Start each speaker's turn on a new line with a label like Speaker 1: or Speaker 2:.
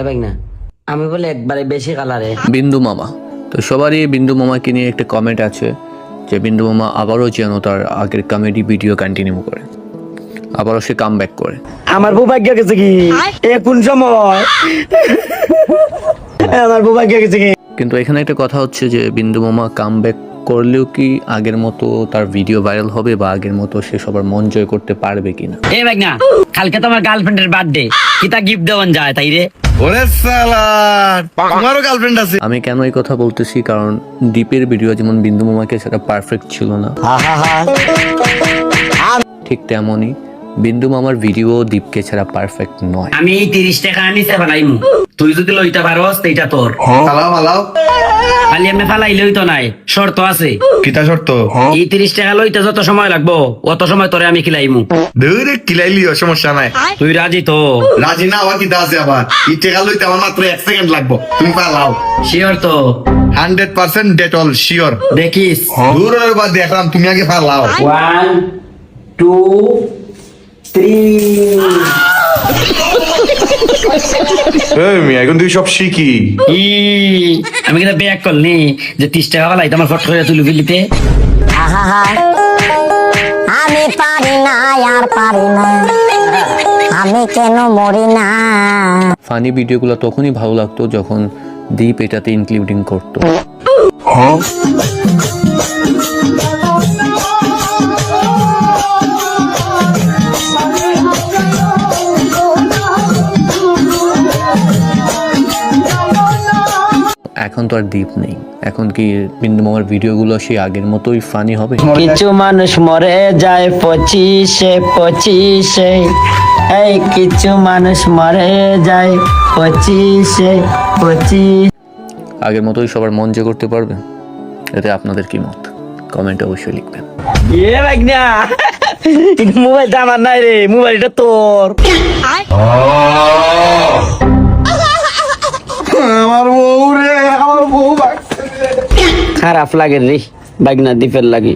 Speaker 1: ভাই না আমি বলে একবারে বেশি কালারে
Speaker 2: বিন্দু মামা। তো সবারই বিন্দু মামাকে নিয়ে একটা কমেন্ট আছে যে বিন্দু মামা আবারও যেন তার আগের কমেডি ভিডিও কন্টিনিউ করে, আবারও সে কাম ব্যাক করে।
Speaker 1: আমার সৌভাগ্য গেছে কি কোন সময় আমার সৌভাগ্য গেছে কি।
Speaker 2: কিন্তু এখানে একটা কথা হচ্ছে যে বিন্দু মামা কাম ব্যাক করলেও কি আগের মতো তার ভিডিও ভাইরাল হবে বা আগের মতো সে সবার মন জয় করতে পারবে কিনা।
Speaker 1: ভাই না কালকে তোমার গার্লফ্রেন্ডের বার্থডে কিতা গিফট দেওয়ান যায় তাই রে।
Speaker 3: ওরে সালা তোমারও গার্লফ্রেন্ড আছে?
Speaker 2: আমি কেন এই কথা বলতেছি, কারণ দীপের ভিডিও যেমন বিন্দু মামাকে সেটা পারফেক্ট ছিল না, ঠিক তেমনই বিন্দু মামার ভিডিও দীপকে ছাড়া পারফেক্ট নয়।
Speaker 1: আমি এই 30 টাকা আনিছে বানাইমু, তুই যদি লইতে পারোস এইটা তোর।
Speaker 3: ফালাও ফালাও।
Speaker 1: খালি এমনি ফালাই লইতো নাই, শর্ত আছে।
Speaker 3: কিতা শর্ত?
Speaker 1: এই 30 টাকা লইতে যত সময় লাগবো অত সময় তোরে আমি খিলাইমু।
Speaker 3: দূরে কিলাইলিও, সমস্যা নাই।
Speaker 1: তুই রাজি তো?
Speaker 3: রাজি না হওয়া কিতা আছে আবার? এই টাকা লইতে আমার মাত্র 1 সেকেন্ড লাগবো, তুমি ফালাও।
Speaker 1: শিওর তো?
Speaker 3: 100% ডেটল শিওর।
Speaker 1: দেখিস।
Speaker 3: দূরের বাদ দেখলাম, তুমি আগে ফালাও।
Speaker 1: 1 2 3
Speaker 3: এখন তুই সব শিখি।
Speaker 1: আমি কিন্তু ব্যাক করলি যে 30 টাকা ফালাই তোমার ফটো করে তুলি ফেলিতে।
Speaker 4: আমি পারি না আর পারি না, আমি কেন মরি না।
Speaker 2: ফানি ভিডিওগুলো তখনই ভালো লাগতো যখন দীপ এটাতে ইনক্লুডিং করতো। এখন তো আর দীপ নেই, এখন কি বিন্দু মামার ভিডিওগুলো সেই আগের মতোই ফানি হবে?
Speaker 1: কিছু মানুষ মরে যায় 25-25, এই কিছু মানুষ মরে যায় 25-25।
Speaker 2: আগের মতোই সবার মন জয় করতে পারবে? এতে আপনাদের কি মত কমেন্টে অবশ্যই লিখবেন।
Speaker 1: ভাই না মোবাইলটা আমার নাই রে, মোবাইলটা তোর।
Speaker 3: আমার বউ রে, আমার বউ
Speaker 1: খারাপ লাগে রে বাইক না দীপের লাগে।